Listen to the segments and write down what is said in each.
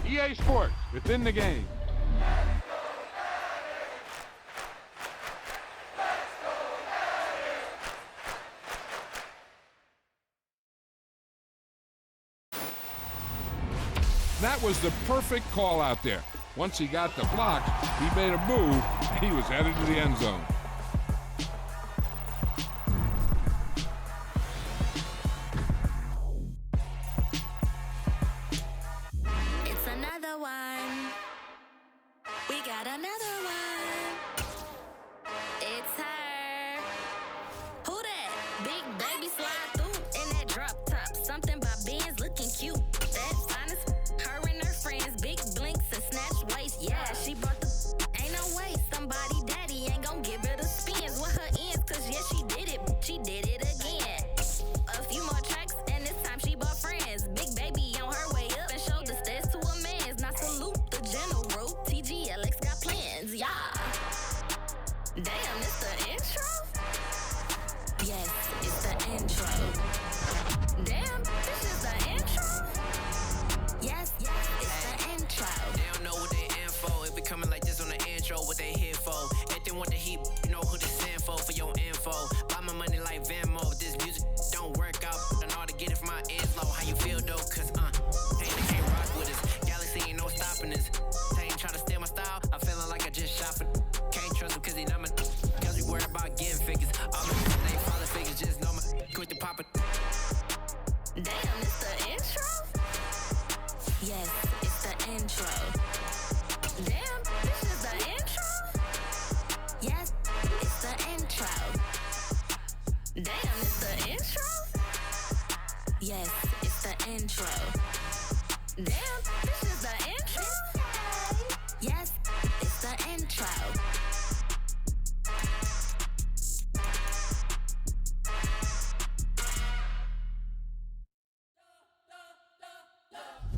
EA Sports, within the game. That was the perfect call out there. Once he got the block, he made a move, and he was headed to the end zone. It's another one. We got another one. It's her. Who that? Big baby slide through in that drop top. Something by Benz looking cute. That's honest. Her and her friends, big blinks and snatch waist. Yeah, she brought the. Ain't no way somebody daddy ain't gon' give her the spins with her ends. Cause yeah, she did it. She did it again. A few more tracks and this time she bought friends. Big baby on her way up and showed the stairs to a man's. Now salute the general. TGLX got plans, yeah. Damn, it's the intro? Yes, it's the intro. Damn, this is the intro? Yes, it's the intro. They don't know what they in for. It be coming like this on the intro, what they here for. If they want the heat, you know who to send for your info. Buy my money like Venmo. If this music don't work out, I know how to get it from my ends low. How you feel though? Cause hey, they can't rock with us. Galaxy ain't no stopping us. They ain't trying to steal my style. I'm feeling like I just shot it. Can't trust him cause he not my. Cause we worried about getting figures. All my they ain't falling figures, just know my quick to pop it. Damn, it's the intro? Yes, it's the intro. Damn, this is the intro? Yes, it's the intro. Damn, it's the intro? Yes, it's the intro. Damn, this is the intro? Yes, it's the intro.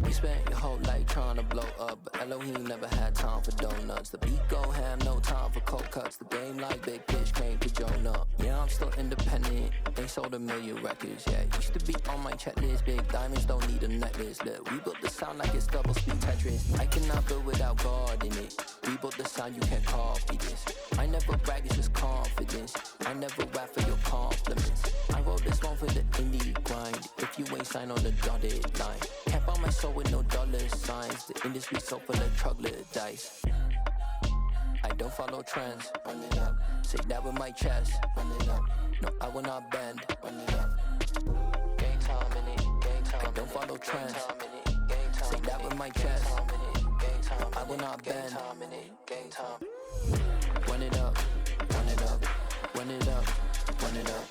You spent your whole life trying to blow up, but Elohim never had time for donuts. The beat go ham, no time for cold cuts. The game like Big Fish came to Jonah. Yeah, I'm still independent, ain't sold a million records. Yeah, used to be on my checklist. Big diamonds don't need a necklace. Look, we built the sound like it's double speed Tetris. I cannot build without God in it. We built the sound, you can't copy this. I never brag, it's just confidence. I never rap for your compliments. I wrote this one for the indie grind. If you ain't signed on the dotted line, can't buy my soul with no dollar signs. The industry so full of troglodytes. I don't follow trends. Run it up. Say that with my chest. Run it up. No, I will not bend. Run it up. Game time in it. Game time. I don't follow trends. Say that with my chest. No, I will not bend. Game time. Run it up. Run it up. Run it up. Run it up.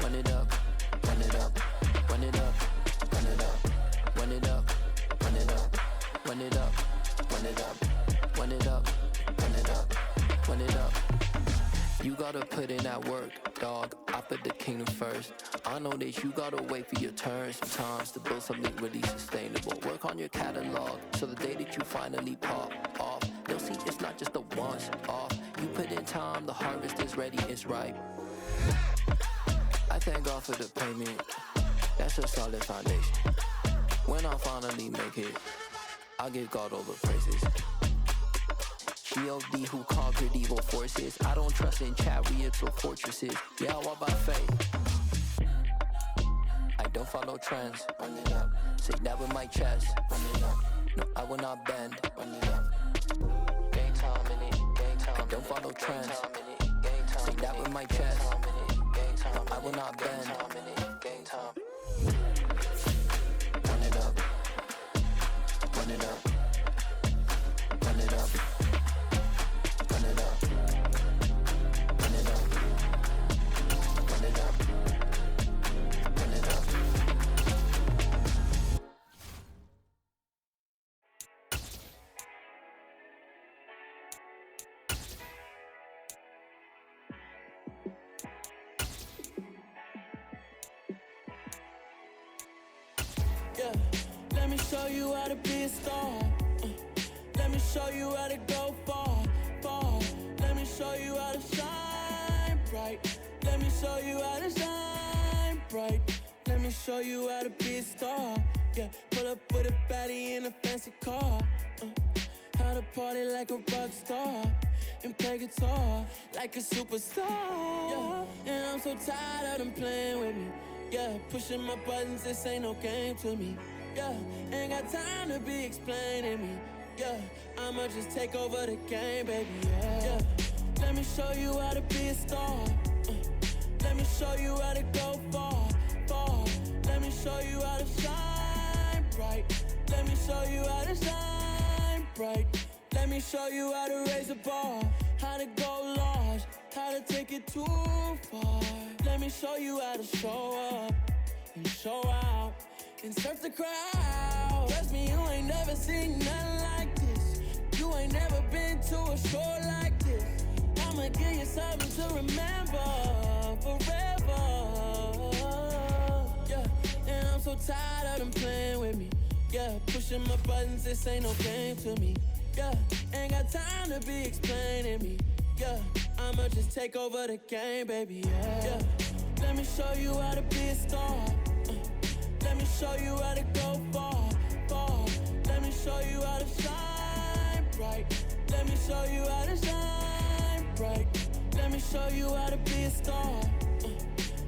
Run it up. Run it up. Run it up. Run it up. Run it up. Run it up. Run it up. Run it up. Run it up. Run it up. Run it up. You gotta put in that work, dog. I put the kingdom first. I know that you gotta wait for your turn sometimes to build something really sustainable. Work on your catalog so the day that you finally pop off, they'll see it's not just a once off. You put in time, the harvest is ready, it's ripe. I thank God for the payment. That's a solid foundation. When I finally make it, I'll give God all the praises. G.O.D. who conquered evil forces. I don't trust in chariots or fortresses. Yeah, I walk by faith. I don't follow trends. Run it up. Say that with my chest. Run it up. No, I will not bend. Run it up. Game time in it. Game time. I don't follow trends. Say that with my chest. No, I will not bend. Game time. Run it up. Run it up. Run it up. Run it up. Run it up. Run it up. Run it up. Yeah, let me show you how to be a star. Let me show you how to go far, far. Let me show you how to shine bright. Let me show you how to shine bright. Let me me show you how to be a star. Yeah, pull up with a baddie in a fancy car. How to party like a rock star and play guitar like a superstar. Yeah, and I'm so tired of them playing with me. Yeah, pushing my buttons, this ain't no game to me. Yeah, ain't got time to be explaining me. Yeah, I'ma just take over the game, baby. Yeah, let me show you how to be a star. Let me show you how to go far, far. Let me show you how to shine bright. Let me show you how to shine bright. Let me show you how to raise a bar, how to go large, how to take it too far. Let me show you how to show up and show out and surf the crowd. Trust me, you ain't never seen nothing like this. You ain't never been to a show like this. I'ma give you something to remember forever. Yeah, and I'm so tired of them playing with me. Yeah, pushing my buttons, this ain't no game to me. Yeah, ain't got time to be explaining me. Yeah, I'ma just take over the game, baby. Yeah, let me show you how to be a star. Let me show you how to go far, far. Let me show you how to shine bright. Let me show you how to shine bright. Let me show you how to be a star.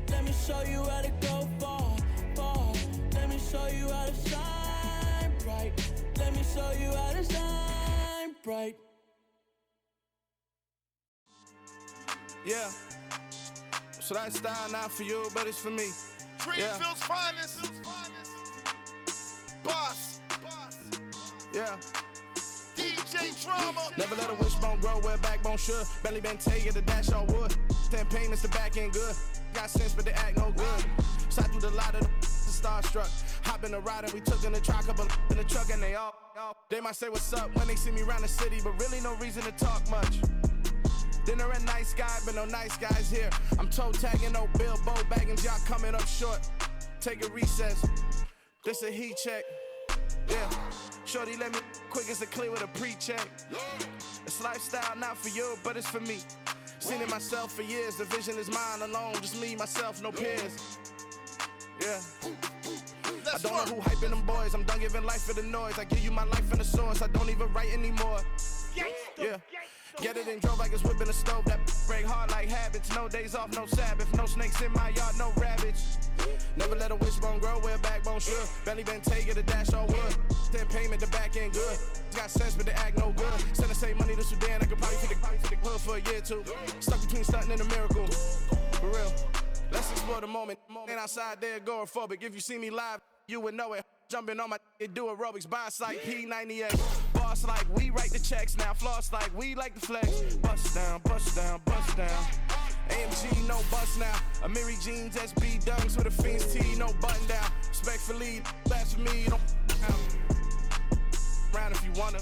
Let me show you how to go far, far. Let me show you how to shine bright. Let me show you how to shine bright. Yeah. So that style not for you, but it's for me. Greenfield's finest. Boss. Yeah. DJ Drama. Never let a wishbone grow where a backbone should. Belly been taken to dash on wood. 10 payments to back end good. Got sense, but they act no good. Side through the lot of the starstruck. Hop in the ride and we took in the truck, couple in the truck and they all. They might say what's up when they see me around the city, but really no reason to talk much. Dinner a nice guy, but no nice guys here. I'm toe tagging, no Bilbo bagging, y'all coming up short. Take a recess. This a heat check. Yeah. Shorty let me quick as a clear with a pre-check. It's lifestyle not for you, but it's for me. Seen it myself for years. The vision is mine alone. Just me, myself, no peers. Yeah. I don't know who hyping them boys. I'm done giving life for the noise. I give you my life in the source. I don't even write anymore. Yeah. Get it and drove like it's whipping a stove. That break hard like habits. No days off, no Sabbath. No snakes in my yard, no rabbits. Never let a wishbone grow where a backbone should. Belly been taken to dash all wood. 10 payment, the back end good. Got sense, but they act no good. Send the same money to Sudan. I could probably take the hood for a year or two. Stuck between stunting and a miracle. For real. Let's explore the moment. Ain't outside there agoraphobic. If you see me live, you would know it. Jumping on my do aerobics, boss like P98. Boss like we write the checks now. Floss like we like the flex. Bust down, bust down, bust down. AMG, no bust now. Amiri jeans, SB dunks with a Fiends T, no button down. Respectfully, that's for me, you don't round if you wanna.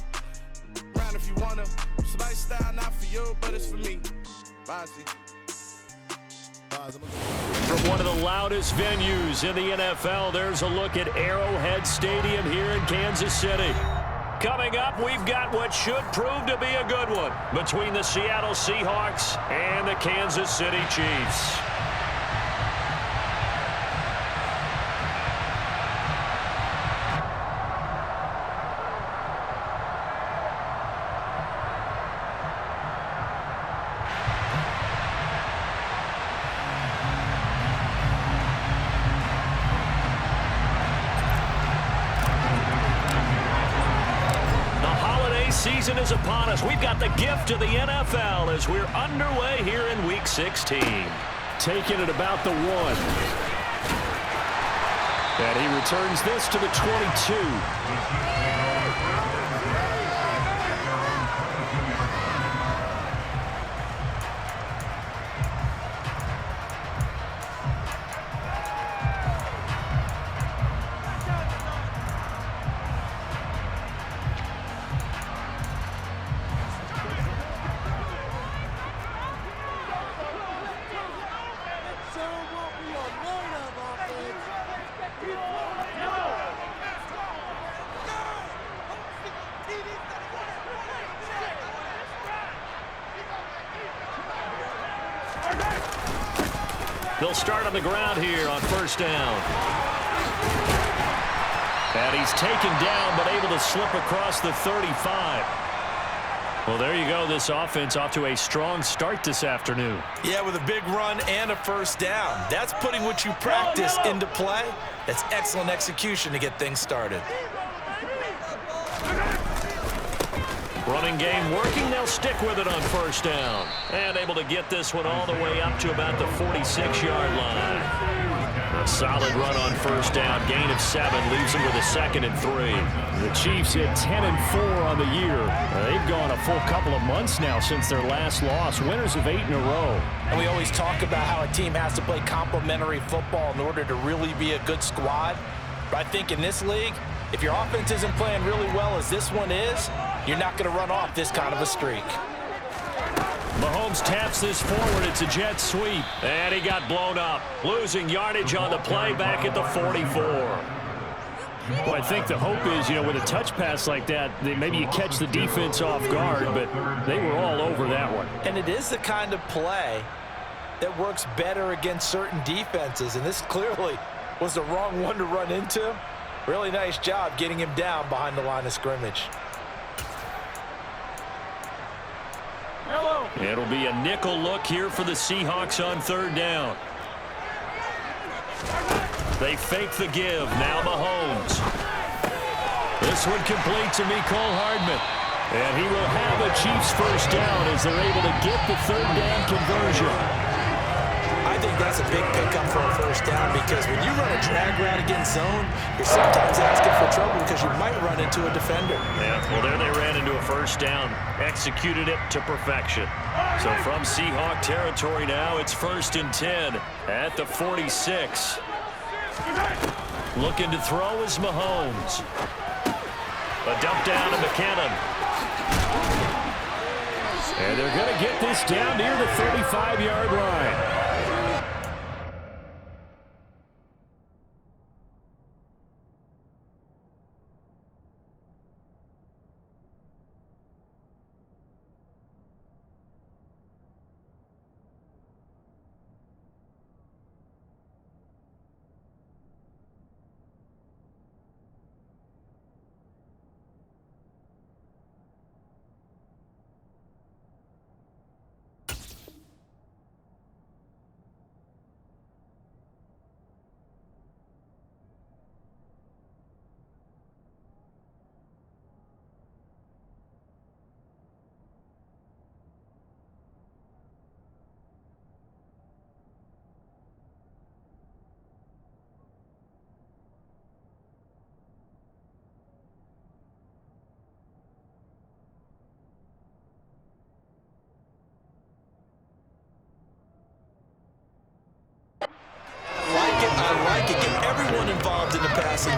Round if you wanna. It's lifestyle not for you, but it's for me. Bossy. From one of the loudest venues in the NFL, there's a look at Arrowhead Stadium here in Kansas City. Coming up, we've got what should prove to be a good one between the Seattle Seahawks and the Kansas City Chiefs. Season is upon us. We've got the gift of the NFL as we're underway here in Week 16. Taking it about the 1. And he returns this to the 22. They'll start on the ground here on first down. And he's taken down, but able to slip across the 35. Well, there you go. This offense off to a strong start this afternoon. Yeah, with a big run and a first down. That's putting what you practice into play. That's excellent execution to get things started. Running game working. They'll stick with it on first down. And able to get this one all the way up to about the 46-yard line. A solid run on first down. Gain of 7 leaves them with a 2nd and 3. The Chiefs hit 10-4 on the year. They've gone a full couple of months now since their last loss. Winners of 8 in a row. And we always talk about how a team has to play complementary football in order to really be a good squad. But I think in this league, if your offense isn't playing really well as this one is, you're not going to run off this kind of a streak. Mahomes taps this forward. It's a jet sweep. And he got blown up. Losing yardage on the play back at the 44. Well, I think the hope is, with a touch pass like that, maybe you catch the defense off guard, but they were all over that one. And it is the kind of play that works better against certain defenses, and this clearly was the wrong one to run into. Really nice job getting him down behind the line of scrimmage. It'll be a nickel look here for the Seahawks on third down. They fake the give. Now Mahomes. This one complete to Mecole Hardman. And he will have a Chiefs first down as they're able to get the third down conversion. I think that's a big pickup for a first down because when you run a drag route against zone, you're sometimes asking for trouble because you might run into a defender. Yeah, well, there they ran into a first down. Executed it to perfection. So from Seahawk territory now, it's 1st and 10 at the 46. Looking to throw is Mahomes. A dump down to McKinnon. And they're going to get this down near the 35-yard line.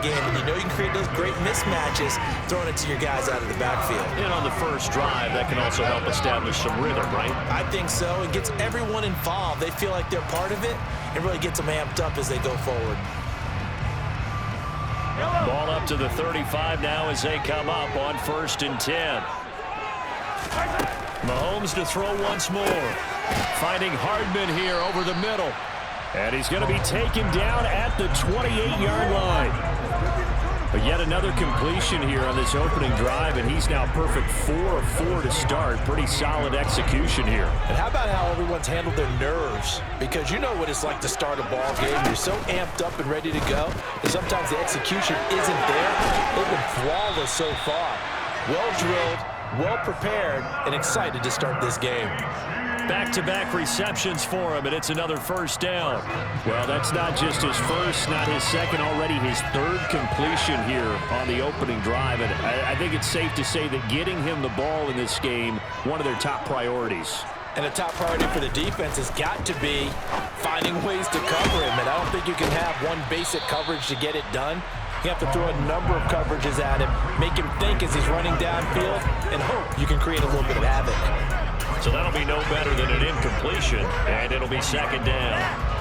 Game, and you can create those great mismatches throwing it to your guys out of the backfield. And on the first drive, that can also help establish some rhythm, right? I think so. It gets everyone involved. They feel like they're part of it and really gets them amped up as they go forward. Ball up to the 35 now as they come up on 1st and 10. Mahomes to throw once more. Finding Hardman here over the middle. And he's going to be taken down at the 28-yard line. But yet another completion here on this opening drive, and he's now perfect 4 of 4 to start. Pretty solid execution here. And how about how everyone's handled their nerves? Because you know what it's like to start a ball game. You're so amped up and ready to go, and sometimes the execution isn't there. They've been flawless so far. Well drilled, well prepared, and excited to start this game. Back-to-back receptions for him, and it's another first down. Well, that's not just his first, not his second, already his third completion here on the opening drive. And I think it's safe to say that getting him the ball in this game, one of their top priorities. And a top priority for the defense has got to be finding ways to cover him. And I don't think you can have one basic coverage to get it done. You have to throw a number of coverages at him, make him think as he's running downfield, and hope you can create a little bit of havoc. So that'll be no better than an incompletion, and it'll be 2nd down.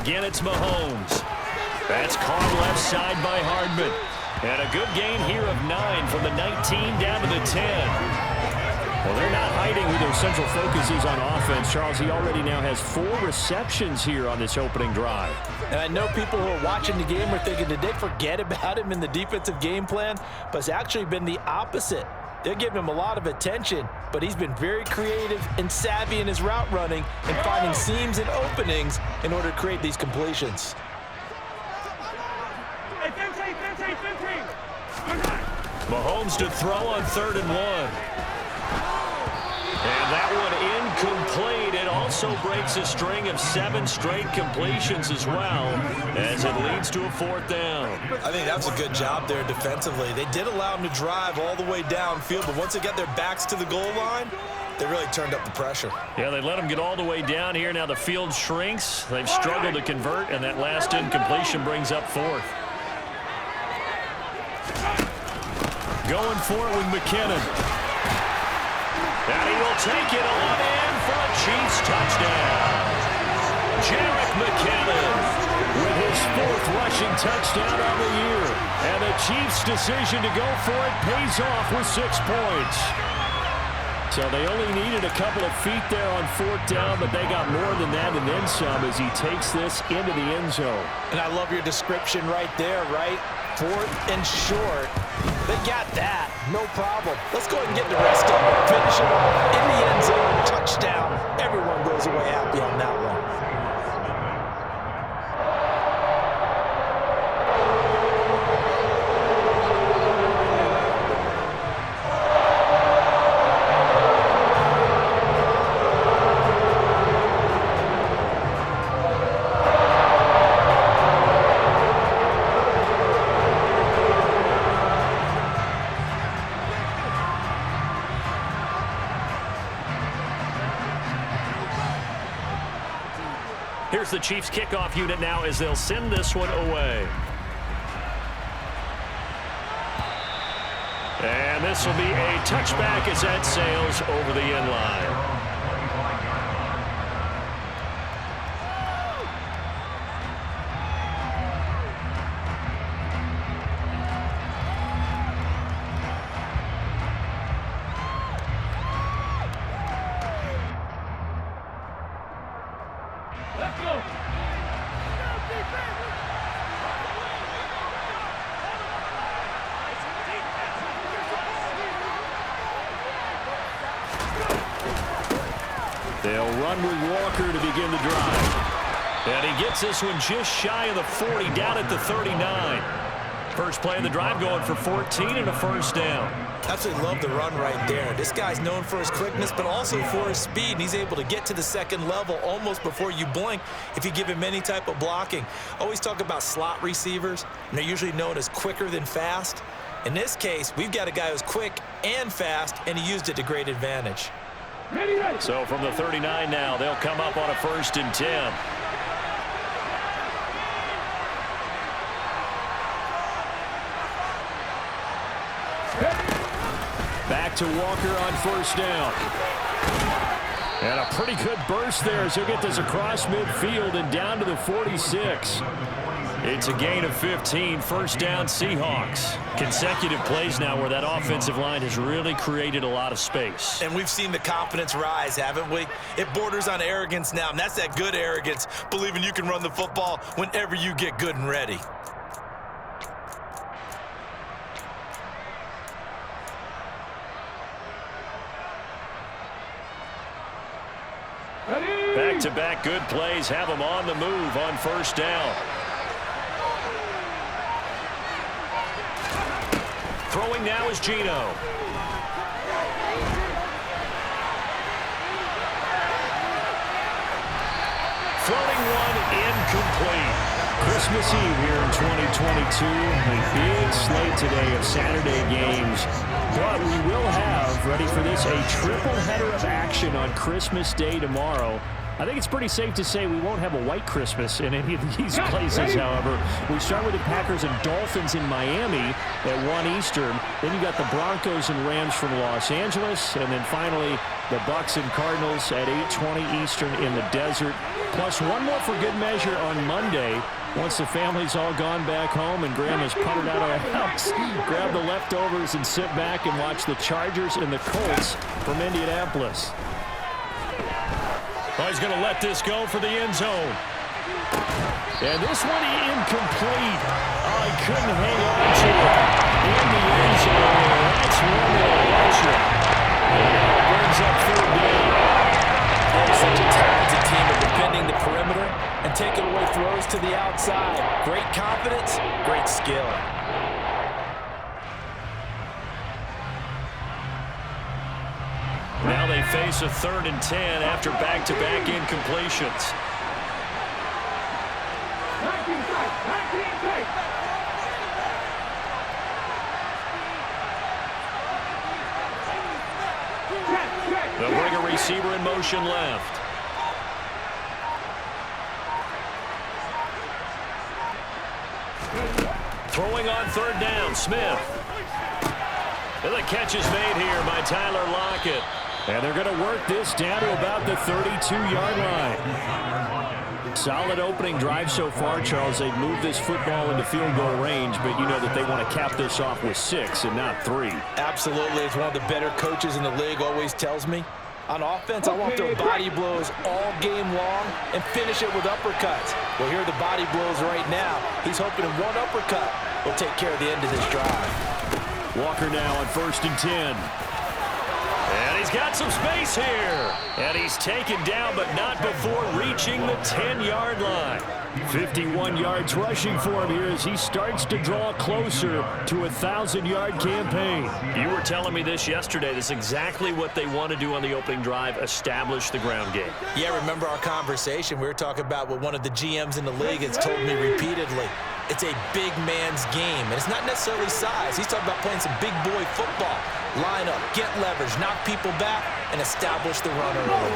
Again, it's Mahomes. That's caught left side by Hardman. And a good gain here of 9 from the 19 down to the 10. Well, they're not hiding who their central focus is on offense. Charles, he already now has 4 receptions here on this opening drive. And I know people who are watching the game are thinking, did they forget about him in the defensive game plan? But it's actually been the opposite. They're giving him a lot of attention, but he's been very creative and savvy in his route running and finding seams and openings in order to create these completions. Mahomes to throw on 3rd and 1. And that one incomplete. It also breaks a string of 7 straight completions as well as it leads to a 4th down. I think that was a good job there defensively. They did allow him to drive all the way downfield, but once they got their backs to the goal line, they really turned up the pressure. Yeah, they let him get all the way down here. Now the field shrinks. They've struggled to convert, and that last incompletion brings up 4th. Going for it with McKinnon. And he will take it on in for a Chiefs touchdown. Jerick McKinnon with his 4th rushing touchdown on the year. And the Chiefs' decision to go for it pays off with 6 points. So they only needed a couple of feet there on 4th down, but they got more than that and then some as he takes this into the end zone. And I love your description right there, right? 4th and short. They got that. No problem. Let's go ahead and get the rest of it. Finish it off in the end zone. Touchdown. Everyone goes away happy on that one. Here's the Chiefs kickoff unit now as they'll send this one away. And this will be a touchback as that sails over the end line. They'll run with Walker to begin the drive. And he gets this one just shy of the 40, down at the 39. First play of the drive going for 14 and a 1st down. Absolutely love the run right there. This guy's known for his quickness, but also for his speed. And he's able to get to the 2nd level almost before you blink if you give him any type of blocking. Always talk about slot receivers, and they're usually known as quicker than fast. In this case, we've got a guy who's quick and fast, and he used it to great advantage. So from the 39 now, they'll come up on a 1st and 10. Back to Walker on 1st down. And a pretty good burst there as he'll get this across midfield and down to the 46. It's a gain of 15, 1st down Seahawks. Consecutive plays now where that offensive line has really created a lot of space. And we've seen the confidence rise, haven't we? It borders on arrogance now, and that's that good arrogance, believing you can run the football whenever you get good and ready. Back-to-back good plays have them on the move on 1st down. Throwing now is Geno. Floating one incomplete. Christmas Eve here in 2022. A big slate today of Saturday games. But we will have, ready for this, a triple header of action on Christmas Day tomorrow. I think it's pretty safe to say we won't have a white Christmas in any of these places, however. We start with the Packers and Dolphins in Miami at 1 Eastern. Then you got the Broncos and Rams from Los Angeles. And then finally, the Bucs and Cardinals at 8:20 Eastern in the desert. Plus one more for good measure on Monday. Once the family's all gone back home and Grandma's puttered out of the house, grab the leftovers and sit back and watch the Chargers and the Colts from Indianapolis. Oh, he's going to let this go for the end zone. And this one incomplete. Oh, he couldn't hang on to it. In the end zone. That's one that'll watch it. Brings up third down. They're such a talented team of defending the perimeter and taking away throws to the outside. Great confidence, great skill. Now they face a 3rd and 10 after back-to-back incompletions. They'll bring a receiver in motion left. Throwing on 3rd down, Smith. And the catch is made here by Tyler Lockett. And they're going to work this down to about the 32-yard line. Solid opening drive so far, Charles. They've moved this football into field goal range, but you know that they want to cap this off with 6 and not 3. Absolutely. It's one of the better coaches in the league always tells me. On offense, I want their body blows all game long and finish it with uppercuts. Well, here are the body blows right now. He's hoping in one uppercut will take care of the end of this drive. Walker now on 1st and 10. And he's got some space here. And he's taken down, but not before reaching the 10-yard line. 51 yards rushing for him here as he starts to draw closer to a 1,000-yard campaign. You were telling me this yesterday. This is exactly what they want to do on the opening drive, establish the ground game. Yeah, remember our conversation? We were talking about what one of the GMs in the league has told me repeatedly. It's a big man's game, and it's not necessarily size. He's talking about playing some big boy football. Line up, get leverage, knock people back, and establish the run early.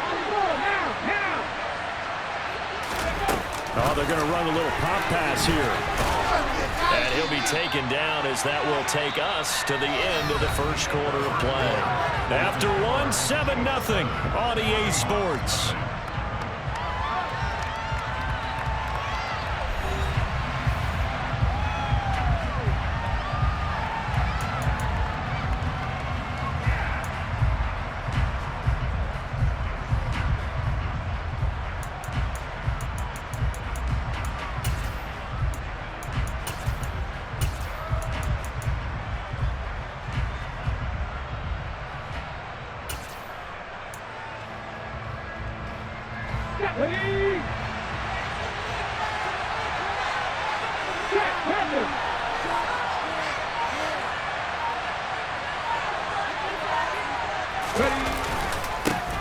Oh, they're going to run a little pop pass here. And he'll be taken down as that will take us to the end of the first quarter of play. After one, 7-0 on EA Sports.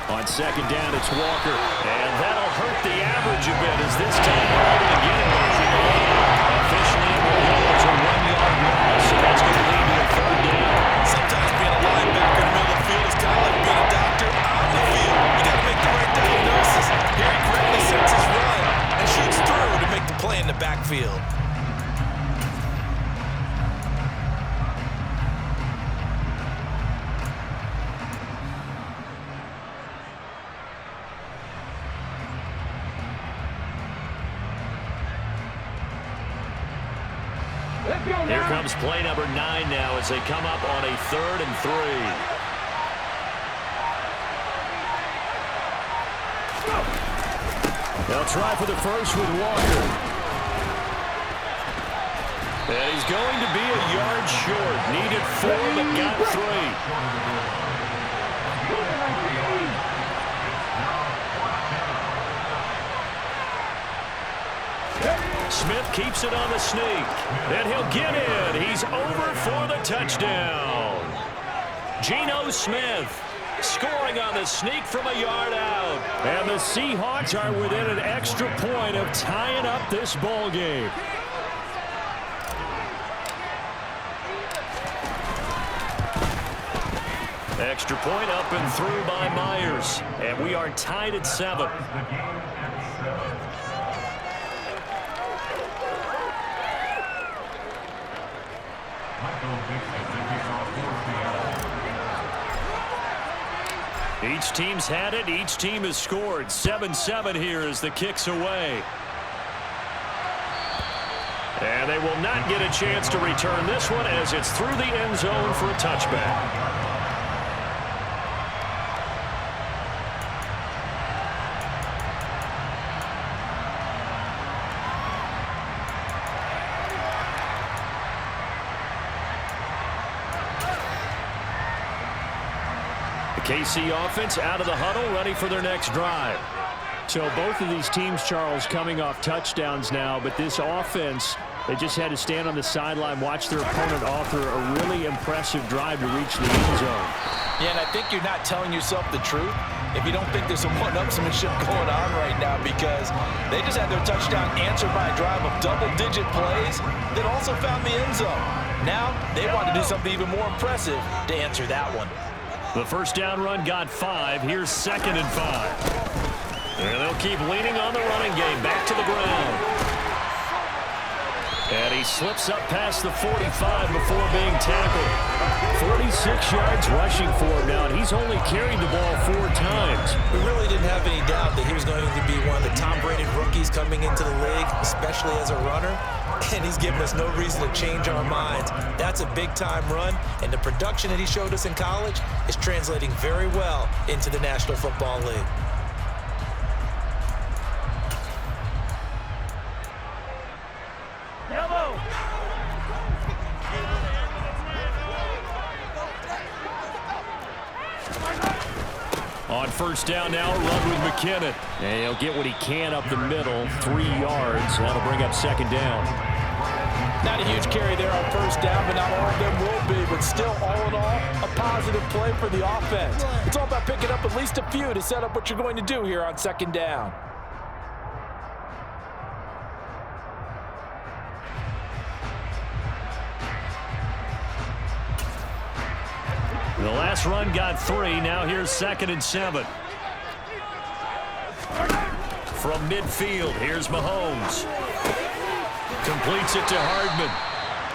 On 2nd down, it's Walker. And that'll hurt the average a bit as this time we're able to get it. Officially, it will go as a 1-yard loss, so that's going to lead to a 3rd down. Sometimes being a linebacker in the middle of the field is kind of like being a doctor on the field. You got to make the right diagnosis. Here he correctly sets his run and shoots through to make the play in the backfield. Here comes play number 9 now as they come up on a 3rd and 3. They'll try for the first with Walker. And he's going to be a yard short. Needed 4, but got 3. Smith keeps it on the sneak. And he'll get in. He's over for the touchdown. Geno Smith scoring on the sneak from a yard out. And the Seahawks are within an extra point of tying up this ball game. Extra point up and through by Myers. And we are tied at 7. Each team's had it. Each team has scored. 7-7 here as the kick's away. And they will not get a chance to return this one as it's through the end zone for a touchback. KC offense out of the huddle, ready for their next drive. So both of these teams, Charles, coming off touchdowns now, but this offense, they just had to stand on the sideline, watch their opponent offer a really impressive drive to reach the end zone. Yeah, and I think you're not telling yourself the truth if you don't think there's some one-upsmanship going on right now, because they just had their touchdown answered by a drive of double-digit plays that also found the end zone. Now they want to do something even more impressive to answer that one. The first down run got 5. Here's 2nd and 5. And they'll keep leaning on the running game. Back to the ground. And he slips up past the 45 before being tackled. 46 yards rushing for him now, and he's only carried the ball 4 times. We really didn't have any doubt that he was going to be one of the top-rated rookies coming into the league, especially as a runner. And he's given us no reason to change our minds. That's a big-time run, and the production that he showed us in college is translating very well into the National Football League. On first down now, run with McKinnon. And he'll get what he can up the middle, 3 yards. That'll bring up 2nd down. Not a huge carry there on first down, but not all of them will be. But still, all in all, a positive play for the offense. It's all about picking up at least a few to set up what you're going to do here on 2nd down. The last run got 3. Now here's 2nd and 7. From midfield, here's Mahomes. Completes it to Hardman.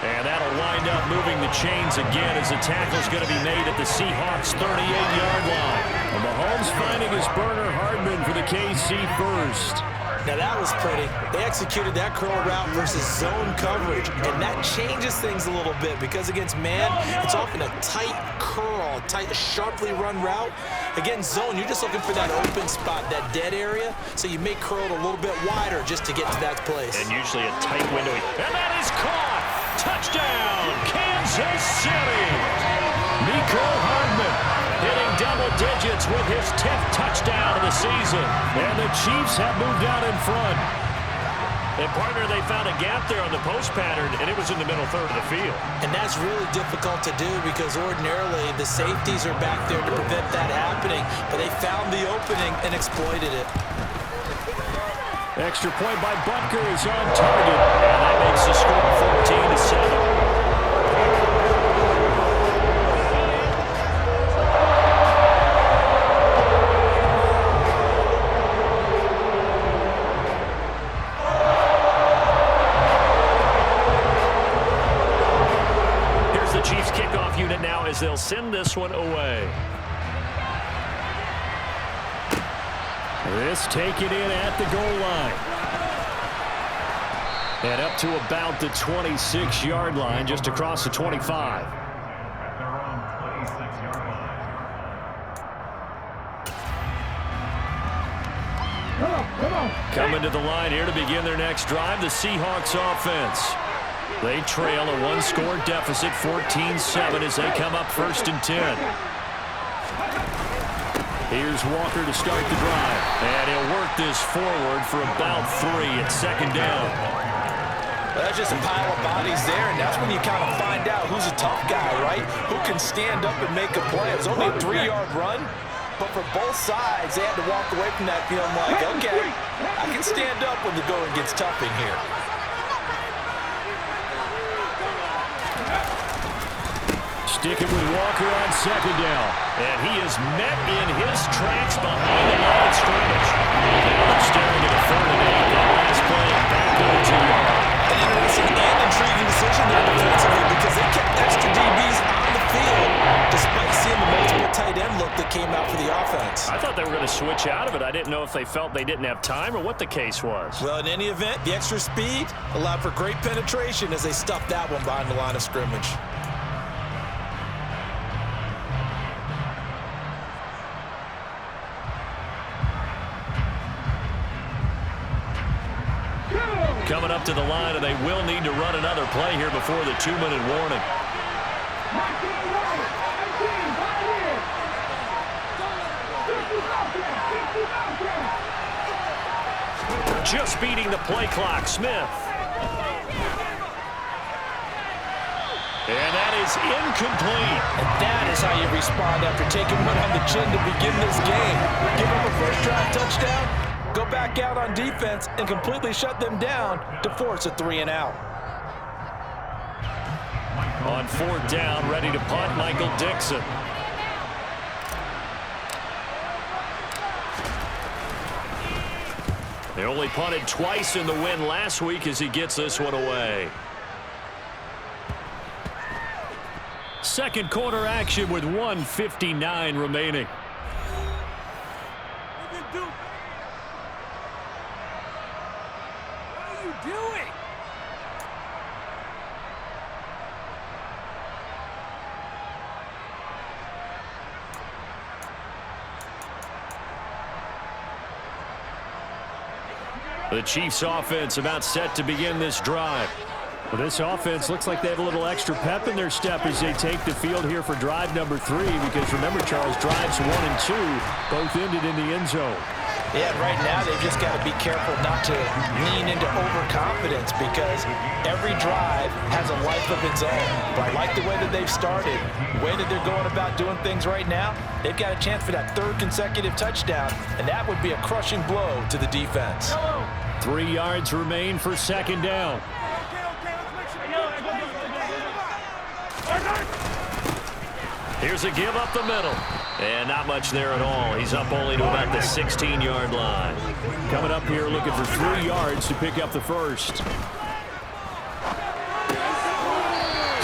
And that'll wind up moving the chains again as the tackle's going to be made at the Seahawks' 38-yard line. And Mahomes finding his burner Hardman for the KC first. Now that was pretty. They executed that curl route versus zone coverage, and that changes things a little bit because against man, it's often a tight curl, tight, sharply run route. Against zone, you're just looking for that open spot, that dead area, so you may curl it a little bit wider just to get to that place. And usually a tight window. And that is caught! Touchdown, Kansas City! Mecole Hardman hitting double digits with his 10th touchdown of the season. And the Chiefs have moved out in front. And, partner, they found a gap there on the post pattern, and it was in the middle third of the field. And that's really difficult to do because ordinarily the safeties are back there to prevent that happening. But they found the opening and exploited it. Extra point by Butker is on target. And that makes the score 14-7. As they'll send this one away. This taken in at the goal line. And up to about the 26-yard line, just across the 25. Coming to the line here to begin their next drive, the Seahawks offense. They trail a 1-score deficit, 14-7, as they come up 1st and 10. Here's Walker to start the drive. And he'll work this forward for about 3 at 2nd down. Well, that's just a pile of bodies there, and that's when you kind of find out who's a tough guy, right? Who can stand up and make a play. It was only a 3-yard run, but for both sides, they had to walk away from that feeling like, okay, I can stand up when the going gets tough in here. stick it with Walker on second down. And he is met in his tracks behind the line of scrimmage. Now they're staring at a 3rd and 8. That last play back over 2 yards. An interesting and intriguing decision there defensively because they kept extra DBs on the field despite seeing the multiple tight end look that came out for the offense. I thought they were going to switch out of it. I didn't know if they felt they didn't have time or what the case was. Well, in any event, the extra speed allowed for great penetration as they stuffed that one behind the line of scrimmage. Coming up to the line, and they will need to run another play here before the 2-minute warning. Just beating the play clock, Smith. And that is incomplete. And that is how you respond after taking one on the chin to begin this game. Give up a first drive touchdown, go back out on defense and completely shut them down to force a 3-and-out. On 4th down, ready to punt, Michael Dixon. They only punted twice in the win last week as he gets this one away. Second quarter action with 1:59 remaining. The Chiefs offense about set to begin this drive. Well, this offense looks like they have a little extra pep in their step as they take the field here for drive number 3, because remember, Charles, drives 1 and 2 both ended in the end zone. Yeah, right now they've just got to be careful not to lean into overconfidence because every drive has a life of its own. But I like the way that they've started, the way that they're going about doing things right now. They've got a chance for that 3rd consecutive touchdown, and that would be a crushing blow to the defense. 3 yards remain for 2nd down. Here's a give up the middle. And not much there at all. He's up only to about the 16-yard line. Coming up here looking for 3 yards to pick up the first.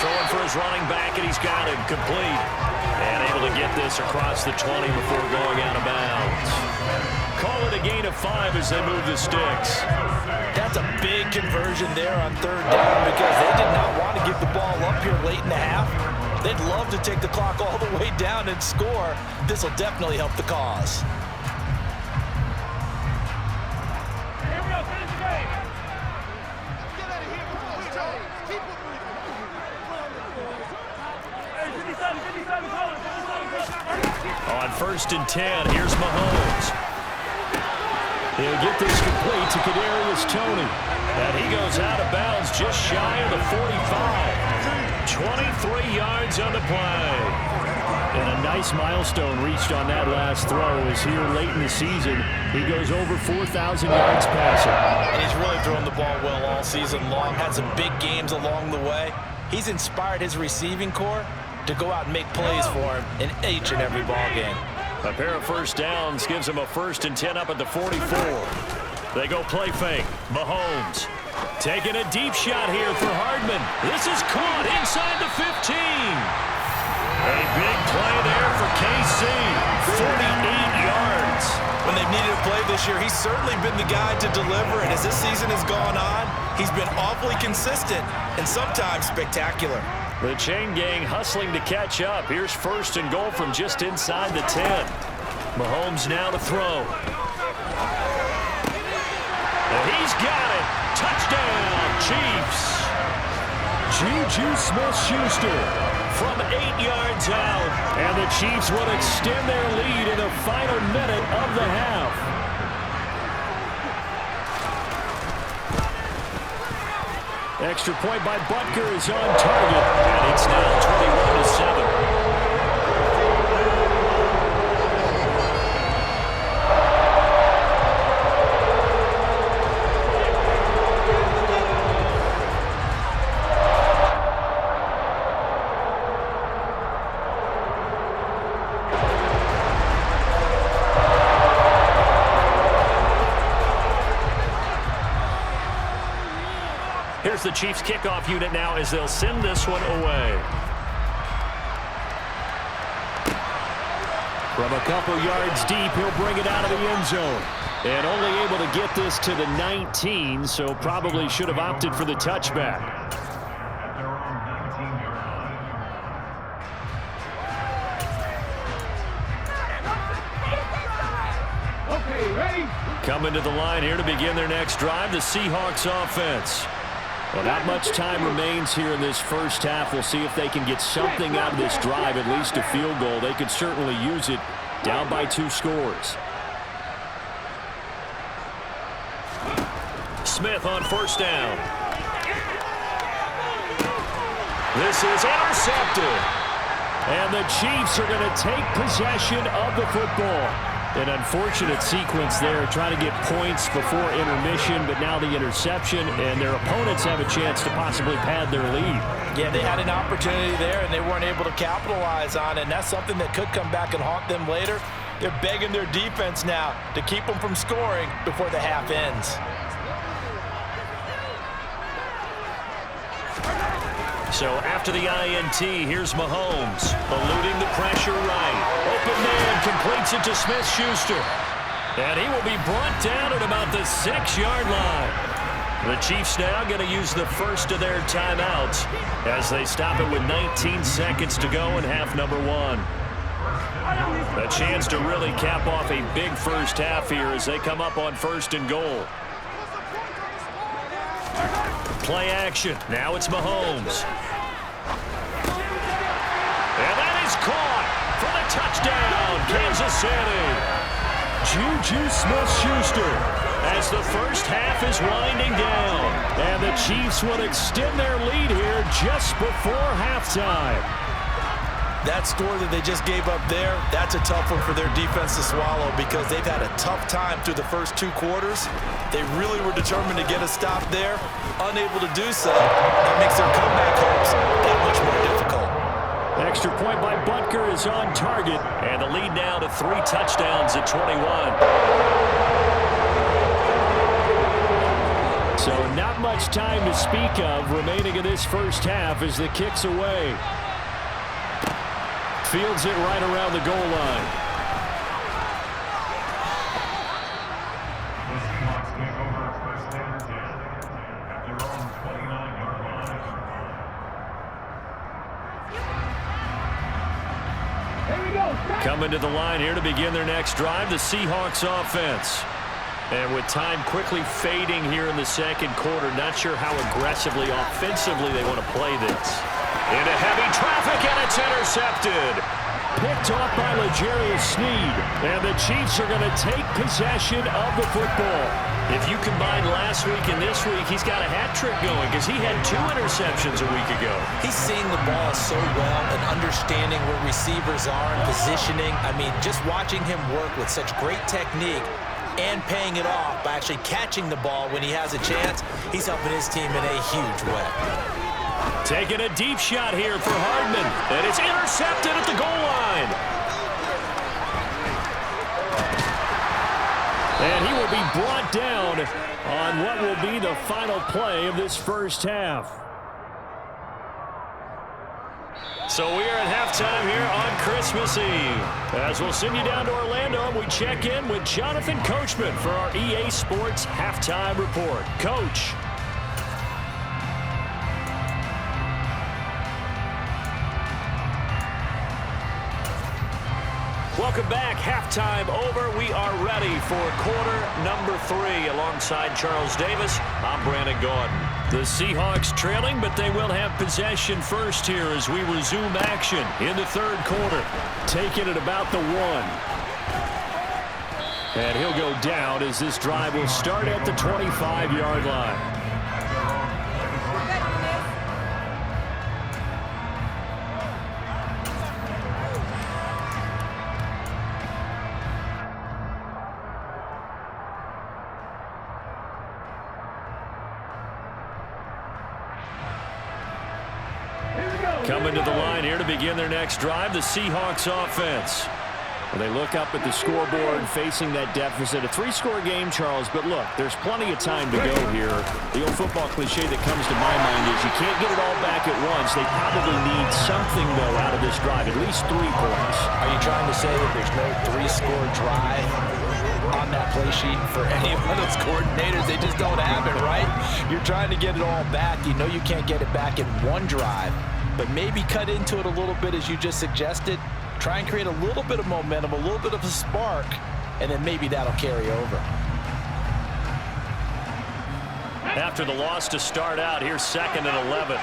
Throwing for his running back, and he's got it complete. And able to get this across the 20 before going out of bounds. Call it a gain of 5 as they move the sticks. That's a big conversion there on 3rd down because they did not want to give the ball up here late in the half. They'd love to take the clock all the way down and score. This will definitely help the cause. On 1st and 10, here's Mahomes. He'll get this complete to Kadarius Toney. And he goes out of bounds just shy of the 45. 23 yards on the play. And a nice milestone reached on that last throw as here late in the season, he goes over 4,000 yards passing. And he's really thrown the ball well all season long, had some big games along the way. He's inspired his receiving corps to go out and make plays for him in each and every ball game. A pair of first downs gives him a 1st and 10 up at the 44. They go play fake. Mahomes taking a deep shot here for Hardman. This is caught inside the 15. A big play there for KC. 48 yards. When they've needed a play this year, he's certainly been the guy to deliver. And as this season has gone on, he's been awfully consistent and sometimes spectacular. The chain gang hustling to catch up. Here's 1st and goal from just inside the 10. Mahomes now to throw. And he's got it. Touchdown, Chiefs. Juju Smith-Schuster from 8 yards out. And the Chiefs will extend their lead in the final minute of the half. Extra point by Butker is on target, and it's now 21-7. Here's the Chiefs kickoff unit now as they'll send this one away. From a couple yards deep, he'll bring it out of the end zone. And only able to get this to the 19, so probably should have opted for the touchback. Coming to the line here to begin their next drive, the Seahawks offense. Well, not much time remains here in this first half. We'll see if they can get something out of this drive, at least a field goal. They could certainly use it, down by 2 scores. Smith on first down. This is intercepted. And the Chiefs are going to take possession of the football. An unfortunate sequence there, trying to get points before intermission, but now the interception, and their opponents have a chance to possibly pad their lead. Yeah, they had an opportunity there, and they weren't able to capitalize on it, and that's something that could come back and haunt them later. They're begging their defense now to keep them from scoring before the half ends. So after the INT, here's Mahomes, eluding the pressure right. Open man completes it to Smith-Schuster. And he will be brought down at about the 6-yard line. The Chiefs now going to use the first of their timeouts as they stop it with 19 seconds to go in half number 1. A chance to really cap off a big first half here as they come up on 1st and goal. Play action. Now it's Mahomes. And that is caught for the touchdown, Kansas City. Juju Smith-Schuster as the first half is winding down. And the Chiefs will extend their lead here just before halftime. That score that they just gave up there, that's a tough one for their defense to swallow because they've had a tough time through the first 2 quarters. They really were determined to get a stop there. Unable to do so, that makes their comeback hopes that much more difficult. Extra point by Butker is on target, and the lead now to 3 touchdowns at 21. So not much time to speak of remaining in this first half as the kick's away. Fields it right around the goal line. Coming to the line here to begin their next drive, the Seahawks offense. And with time quickly fading here in the second quarter, not sure how aggressively, offensively they want to play this. Into heavy traffic, and it's intercepted. Picked off by L'Jarius Sneed. And the Chiefs are going to take possession of the football. If you combine last week and this week, he's got a hat trick going because he had 2 interceptions a week ago. He's seeing the ball so well and understanding where receivers are and positioning. I mean, just watching him work with such great technique and paying it off by actually catching the ball when he has a chance, he's helping his team in a huge way. Taking a deep shot here for Hardman, and it's intercepted at the goal line. And he will be brought down on what will be the final play of this first half. So we are at halftime here on Christmas Eve. As we'll send you down to Orlando, and we check in with Jonathan Coachman for our EA Sports Halftime Report. Coach. Welcome back. Halftime over. We are ready for quarter number 3. Alongside Charles Davis, I'm Brandon Gordon. The Seahawks trailing, but they will have possession first here as we resume action in the third quarter. Taking it about the 1. And he'll go down as this drive will start at the 25-yard line. Coming to the line here to begin their next drive, the Seahawks offense. Well, they look up at the scoreboard facing that deficit. A 3-score game, Charles, but look, there's plenty of time to go here. The old football cliche that comes to my mind is you can't get it all back at once. They probably need something, though, out of this drive, at least 3 points. Are you trying to say that there's no 3-score drive on that play sheet for any one of those coordinators? They just don't have it, right? You're trying to get it all back. You know you can't get it back in one drive, but maybe cut into it a little bit as you just suggested. Try and create a little bit of momentum, a little bit of a spark, and then maybe that'll carry over. After the loss to start out, here's 2nd and 11.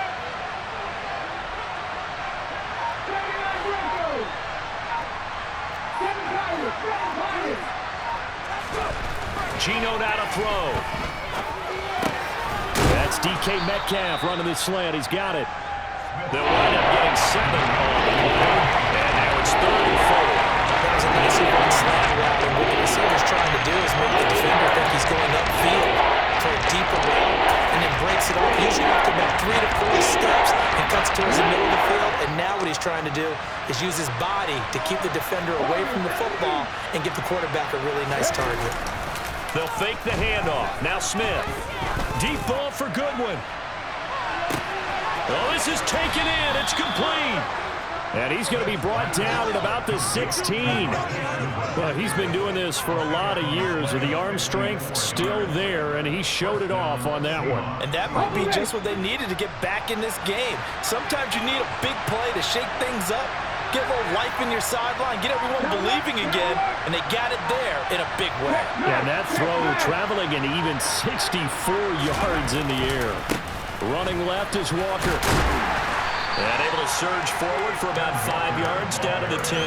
Geno now to throw. That's DK Metcalf running the slant. He's got it. They'll wind up getting 7 on the play. And now it's 3rd and 4. That was a nicely run slant route. And what the receiver's trying to do is make the defender think he's going upfield for a deeper route and then breaks it off. Usually after about 3 to 4 steps and cuts towards the middle of the field. And now what he's trying to do is use his body to keep the defender away from the football and give the quarterback a really nice target. They'll fake the handoff. Now Smith. Deep ball for Goodwin. Oh, this is taken in. It's complete. And he's going to be brought down at about the 16. Well, he's been doing this for a lot of years, with the arm strength still there, and he showed it off on that one. And that might be just what they needed to get back in this game. Sometimes you need a big play to shake things up, get a little life in your sideline, get everyone believing again, and they got it there in a big way. And that throw traveling an even 64 yards in the air. Running left is Walker. And able to surge forward for about 5 yards down to the 10.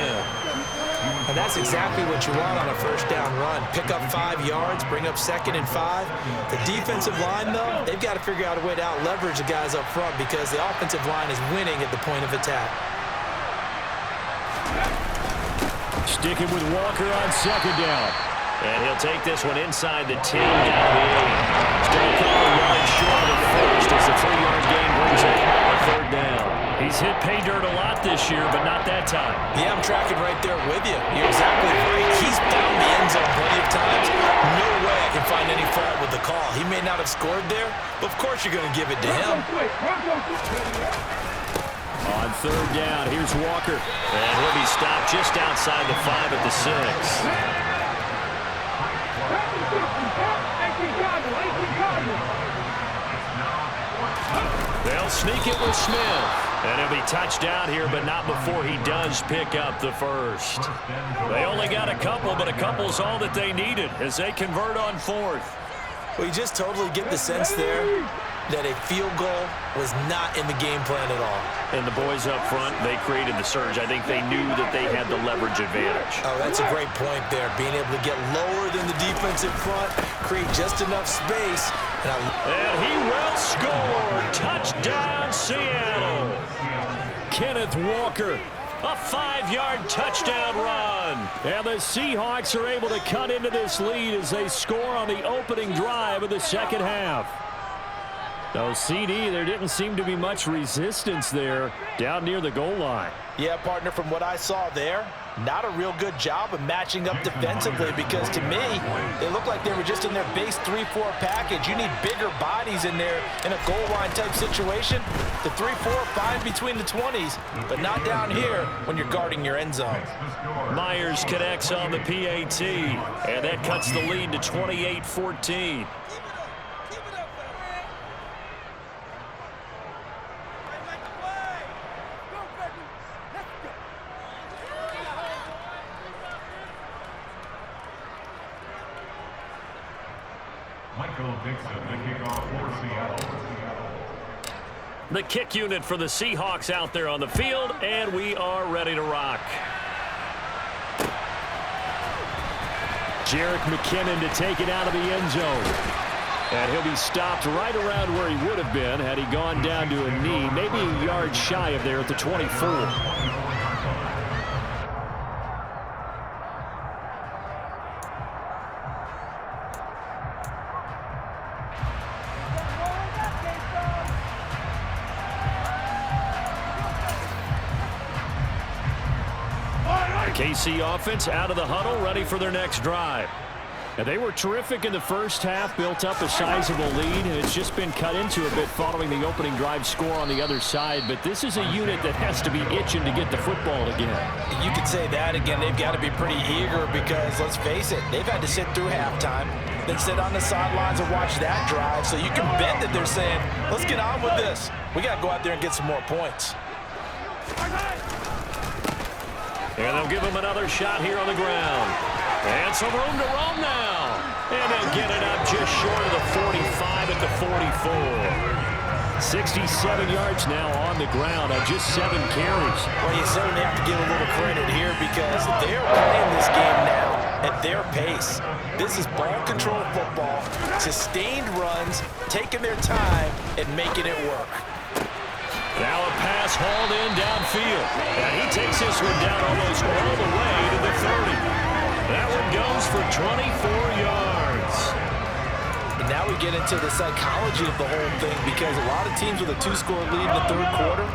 And that's exactly what you want on a first down run. Pick up 5 yards, bring up 2nd and 5. The defensive line, though, they've got to figure out a way to out-leverage the guys up front because the offensive line is winning at the point of attack. Sticking with Walker on 2nd down. And he'll take this one inside the 10 down to the 8. Still a couple of yards short of the first as the 3-yard gain brings it on 3rd down. He's hit pay dirt a lot this year, but not that time. Yeah, I'm tracking right there with you. You're exactly right. He's found the end zone plenty of times. No way I can find any fault with the call. He may not have scored there, but of course you're going to give it to him. On 3rd down, here's Walker. And he'll be stopped just outside the 5 at the 6. They'll sneak it with Smith. And he'll be touched down here, but not before he does pick up the first. They only got a couple, but a couple's all that they needed as they convert on 4th. Well, you just totally get the sense there that a field goal was not in the game plan at all. And the boys up front, they created the surge. I think they knew that they had the leverage advantage. Oh, that's a great point there. Being able to get lower than the defensive front, create just enough space. And he will score. Touchdown, Seattle. Kenneth Walker. A 5-yard touchdown run. And the Seahawks are able to cut into this lead as they score on the opening drive of the 2nd half. No, CD, there didn't seem to be much resistance there down near the goal line. Yeah, partner, from what I saw there, not a real good job of matching up defensively because to me, they look like they were just in their base 3-4 package. You need bigger bodies in there in a goal line type situation. The 3-4 fine between the 20s, but not down here when you're guarding your end zone. Myers connects on the PAT, and that cuts the lead to 28-14. The kick unit for the Seahawks out there on the field, and we are ready to rock. Jerick McKinnon to take it out of the end zone. And he'll be stopped right around where he would have been had he gone down to a knee, maybe a yard shy of there at the 24. KC offense out of the huddle, ready for their next drive. And they were terrific in the first half, built up a sizable lead, and it's just been cut into a bit following the opening drive score on the other side. But this is a unit that has to be itching to get the football again. You could say that again. They've got to be pretty eager because, let's face it, they've had to sit through halftime, then sit on the sidelines and watch that drive. So you can bet that they're saying, let's get on with this. We got to go out there and get some more points. And they'll give him another shot here on the ground. And some room to roam now. And they'll get it up just short of the 45 at the 44. 67 yards now on the ground on just 7 carries. Well, you certainly have to give a little credit here because they're playing this game now at their pace. This is ball control football, sustained runs, taking their time and making it work. Now a pass hauled in downfield. And he takes this one down almost all the way to the 30. That one goes for 24 yards. And now we get into the psychology of the whole thing because a lot of teams with a 2-score lead in the third quarter,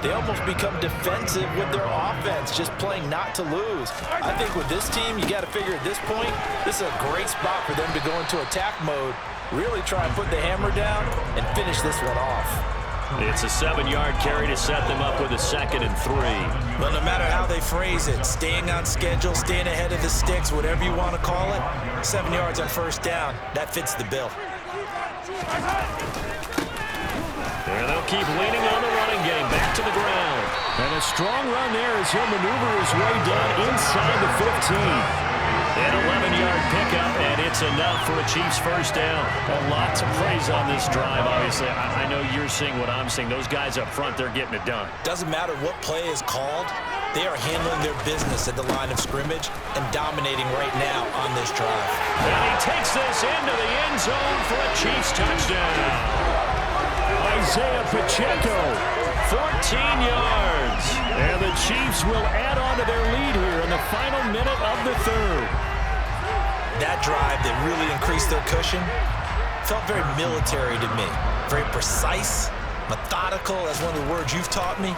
they almost become defensive with their offense, just playing not to lose. I think with this team, you got to figure at this point, this is a great spot for them to go into attack mode, really try and put the hammer down and finish this one off. It's a 7-yard carry to set them up with a 2nd and 3. But no matter how they phrase it, staying on schedule, staying ahead of the sticks, whatever you want to call it, 7 yards on first down, that fits the bill. And they'll keep leaning on the running game, back to the ground. And a strong run there as he'll maneuver his way down inside the 15. An 11-yard pickup, and it's enough for a Chiefs first down. A lot to praise on this drive, obviously. I know you're seeing what I'm seeing. Those guys up front, they're getting it done. Doesn't matter what play is called. They are handling their business at the line of scrimmage and dominating right now on this drive. And he takes this into the end zone for a Chiefs touchdown. Isaiah Pacheco, 14 yards. And the Chiefs will add on to their lead here in the final minute of the third. That drive that really increased their cushion felt very military to me. Very precise, methodical, that's one of the words you've taught me.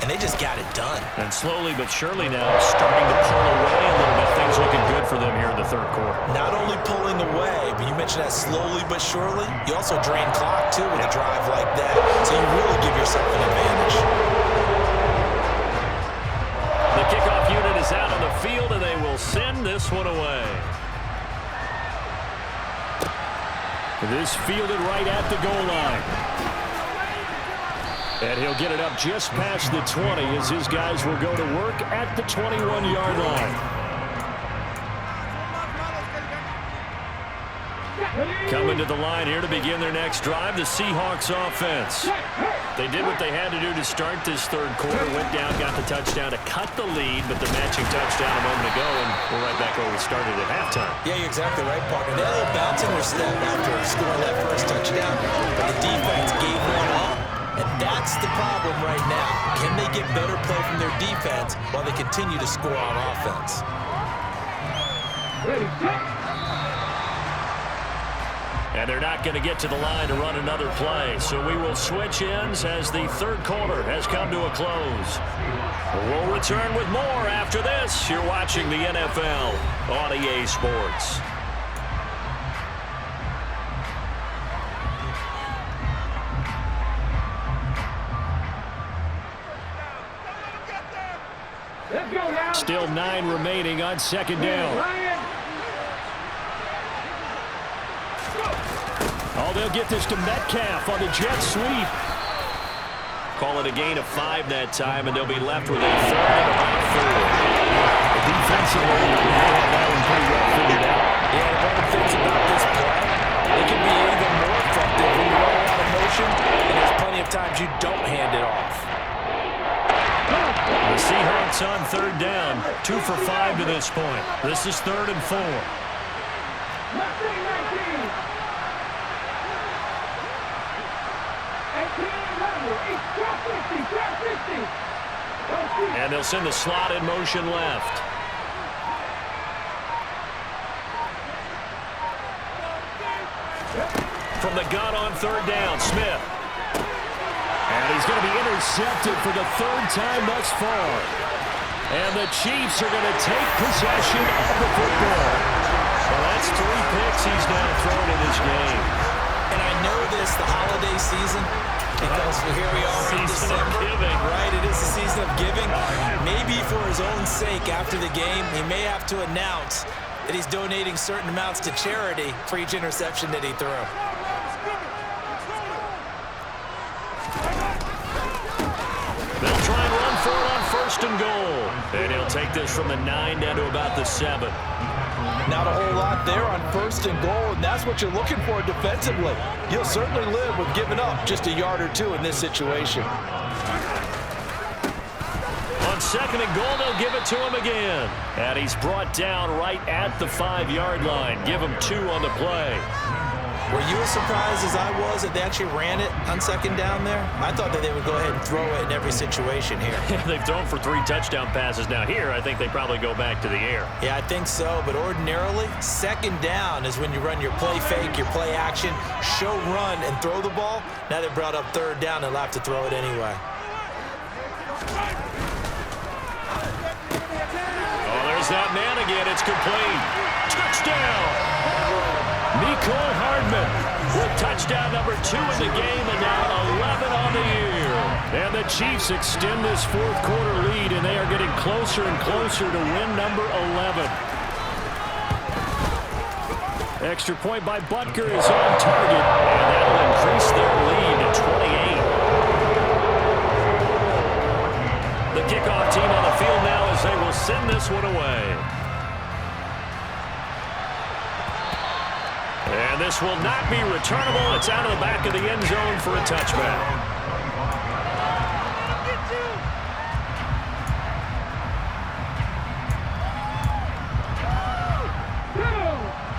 And they just got it done. And slowly but surely now starting to pull away a little bit. Things looking good for them here in the third quarter. Not only pulling away, but you mentioned that slowly but surely. You also drain clock, too, with a drive like that. So you really give yourself an advantage. The kickoff unit is out on the field, and they will send this one away. This fielded right at the goal line. And he'll get it up just past the 20 as his guys will go to work at the 21-yard line. Coming to the line here to begin their next drive, the Seahawks offense. They did what they had to do to start this third quarter, went down, got the touchdown to cut the lead, but the matching touchdown a moment ago, and we're right back where we started at halftime. Yeah, you're exactly right, partner. They had a little bounce in their step after scoring that first touchdown, but the defense gave one up, and that's the problem right now. Can they get better play from their defense while they continue to score on offense? And they're not going to get to the line to run another play. So we will switch ends as the third quarter has come to a close. We'll return with more after this. You're watching the NFL on EA Sports. Still 9 remaining on second down. Oh, they'll get this to Metcalf on the jet sweep. Call it a gain of 5 that time, and they'll be left with a third and about 4. Defensively, they have that one pretty well figured out. Yeah, one of the things about this play, it can be even more effective when you run a lot of motion, and there's plenty of times you don't hand it off. The Seahawks on third down, 2 for 5 to this point. This is 3rd and 4. And they'll send the slot in motion left. From the gun on third down, Smith. And he's going to be intercepted for the 3rd time thus far. And the Chiefs are going to take possession of the football. So that's 3 picks he's now thrown in this game. And I know this, the holiday season, because here we are in December. Season of giving. Right, it is the season of giving. Maybe for his own sake after the game, he may have to announce that he's donating certain amounts to charity for each interception that he threw. They'll try and run for it on 1st and goal. And he'll take this from the 9 down to about the 7. Not a whole lot there on 1st and goal, and that's what you're looking for defensively. You'll certainly live with giving up just a yard or 2 in this situation. On 2nd and goal, they'll give it to him again. And he's brought down right at the 5-yard line. Give him 2 on the play. Were you as surprised as I was that they actually ran it on 2nd down there? I thought that they would go ahead and throw it in every situation here. They've thrown for 3 touchdown passes. Now here, I think they probably go back to the air. Yeah, I think so. But ordinarily, 2nd down is when you run your play fake, your play action, show run, and throw the ball. Now they brought up 3rd down and they'll have to throw it anyway. Oh, there's that man again. It's complete. Touchdown! Nicole Hardman with touchdown number 2 in the game, and now 11 on the year. And the Chiefs extend this 4th quarter lead, and they are getting closer and closer to win number 11. Extra point by Butker is on target, and that'll increase their lead to 28. The kickoff team on the field now as they will send this one away. And this will not be returnable. It's out of the back of the end zone for a touchback.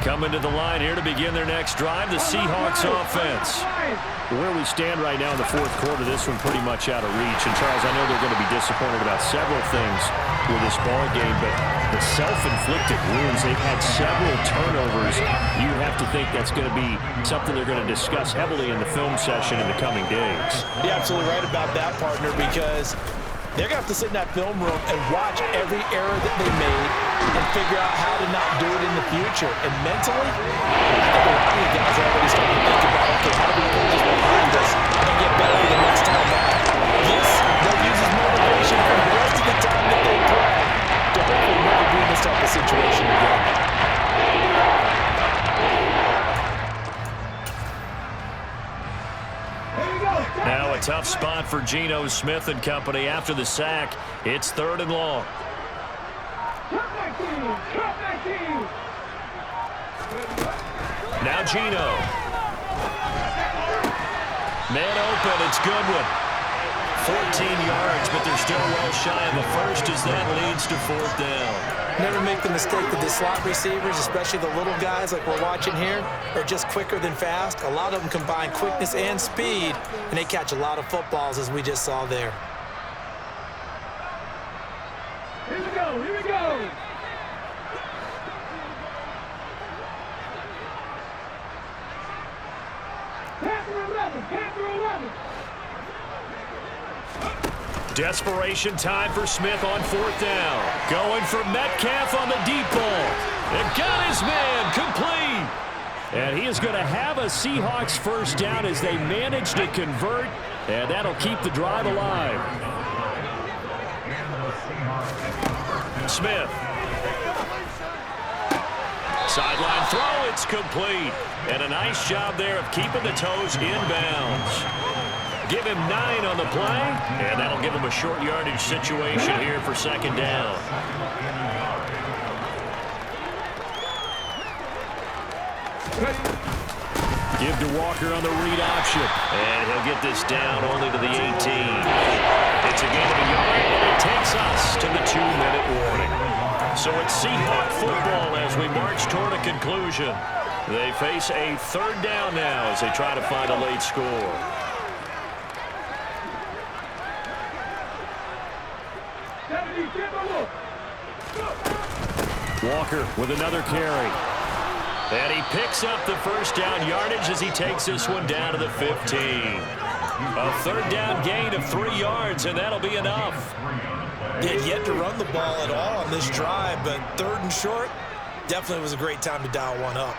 Coming to the line here to begin their next drive, the Seahawks offense. Where we stand right now in the 4th quarter, this one pretty much out of reach. And, Charles, I know they're going to be disappointed about several things with this ball game, but the self-inflicted wounds, they've had several turnovers. You have to think that's going to be something they're going to discuss heavily in the film session in the coming days. You're absolutely right about that, partner, because they're going to have to sit in that film room and watch every error that they made and figure out how to not do it in the future. And mentally, I think a lot of the guys are already starting to think about, okay, how do we put this behind us and get better for the next time out? Yes, they'll use as motivation for the rest of the time that they play to hopefully never be in this type of situation again. Now a tough spot for Geno Smith and company after the sack. It's 3rd and long. Now Geno. Man open, it's Goodwin. 14 yards, but they're still well shy of the first as that leads to 4th down. Never make the mistake that the slot receivers, especially the little guys like we're watching here, are just quicker than fast. A lot of them combine quickness and speed, and they catch a lot of footballs, as we just saw there. Here we go, here we go. Panther 11. Desperation time for Smith on 4th down. Going for Metcalf on the deep ball. And got his man complete. And he is going to have a Seahawks 1st down as they manage to convert. And that'll keep the drive alive. Smith. Sideline throw, it's complete. And a nice job there of keeping the toes inbounds. Give him 9 on the play, and that'll give him a short yardage situation here for 2nd down. Give to Walker on the read option, and he'll get this down only to the 18. It's a gain of a yard, and it takes us to the 2-minute warning. So it's Seahawk football as we march toward a conclusion. They face a 3rd down now as they try to find a late score. Walker with another carry. And he picks up the 1st down yardage as he takes this one down to the 15. A 3rd down gain of 3 yards, and that'll be enough. They had yet to run the ball at all on this drive, but 3rd and short, definitely was a great time to dial one up.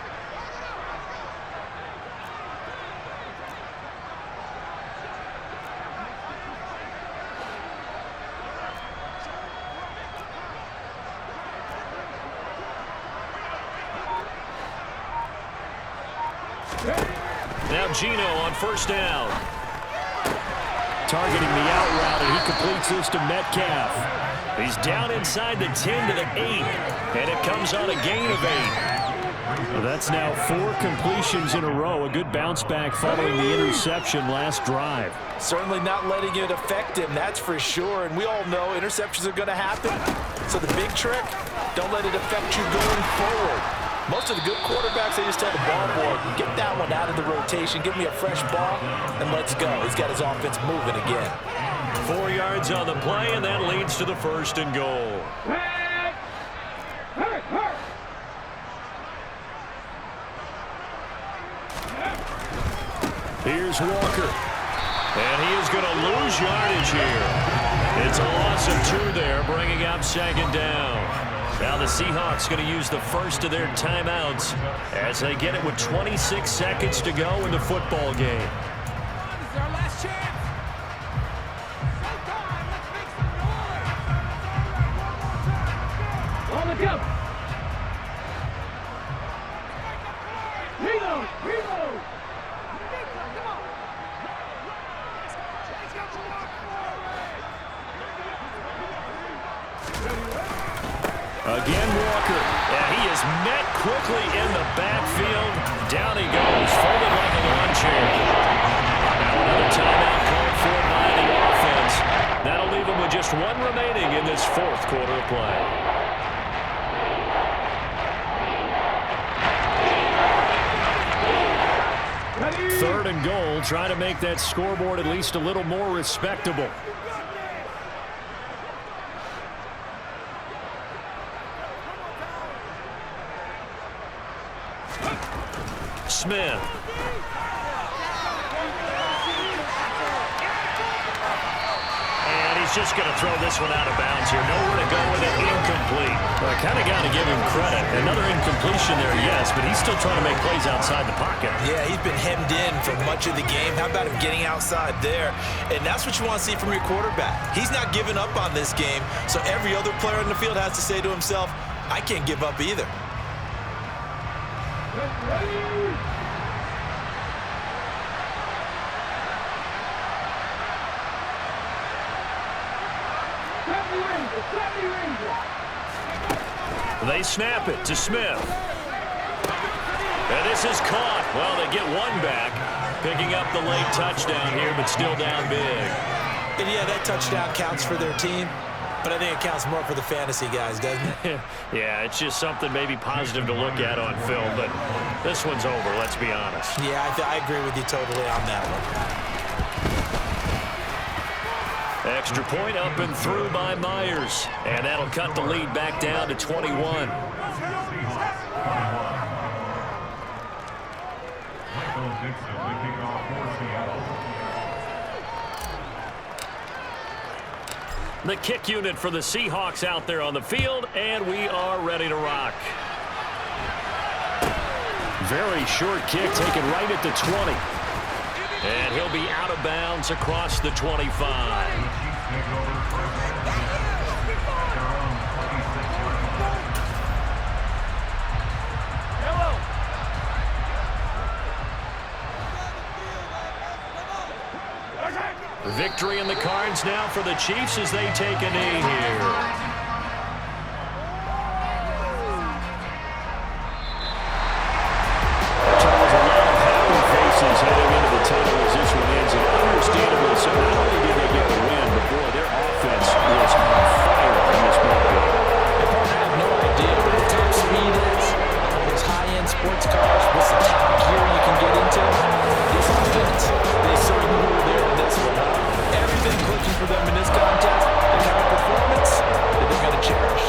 Now Gino on 1st down. Targeting the out route, and he completes this to Metcalf. He's down inside the 10 to the 8, and it comes on a gain of 8. Well, that's now 4 completions in a row. A good bounce back following the interception last drive. Certainly not letting it affect him, that's for sure. And we all know interceptions are going to happen. So the big trick, don't let it affect you going forward. Most of the good quarterbacks, they just tell the ball boy, get that one out of the rotation, give me a fresh ball, and let's go. He's got his offense moving again. 4 yards on the play, and that leads to the 1st and goal. Here's Walker. And he is going to lose yardage here. It's a loss of 2 there, bringing up 2nd down. Now the Seahawks going to use the first of their timeouts as they get it with 26 seconds to go in the football game. This is our last chance. Showtime. Let's make some noise. On the go. Reload. Reload. Come on. Again, Walker. And he is met quickly in the backfield. Down he goes, folded like a lawn chair. Now another timeout called for by the offense. That'll leave him with just 1 remaining in this 4th quarter of play. Third and goal, trying to make that scoreboard at least a little more respectable. Smith. And he's just going to throw this one out of bounds here. Nowhere to go with it. Incomplete. Well, I kind of got to give him credit. Another incompletion there, yes, but he's still trying to make plays outside the pocket. Yeah, he's been hemmed in for much of the game. How about him getting outside there? And that's what you want to see from your quarterback. He's not giving up on this game, so every other player in the field has to say to himself, I can't give up either. They snap it to Smith. And this is caught. Well, they get 1 back, picking up the late touchdown here, but still down big. And yeah, that touchdown counts for their team, but I think it counts more for the fantasy guys, doesn't it? Yeah, it's just something maybe positive to look at on film, but this one's over, let's be honest. Yeah, I agree with you totally on that one. Extra point up and through by Myers. And that'll cut the lead back down to 21. The kick unit for the Seahawks out there on the field, and we are ready to rock. Very short kick taken right at the 20. And he'll be out of bounds across the 25. Victory in the cards now for the Chiefs as they take a knee here. Heading into the tunnel as this one ends, and understandable. So not only did they get the win, but boy, their offense was on fire in this ball game. I have no idea what the top speed is. Those high-end sports cars, what's the top gear you can get into? This offense, they certainly were there in this one. Everything clicking for them in this contest, the kind of performance that they're going to cherish.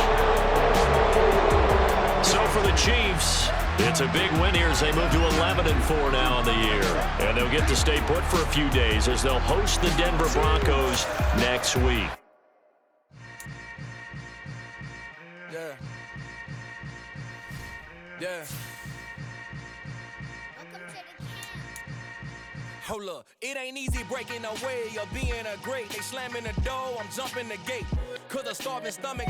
So for the Chiefs, it's a big win here as they move to 11-4 now on the year. And they'll get to stay put for a few days as they'll host the Denver Broncos next week. Yeah. Yeah. Hold up, it ain't easy breaking away or being a great. They slamming the door, I'm jumping the gate. Cause a starving stomach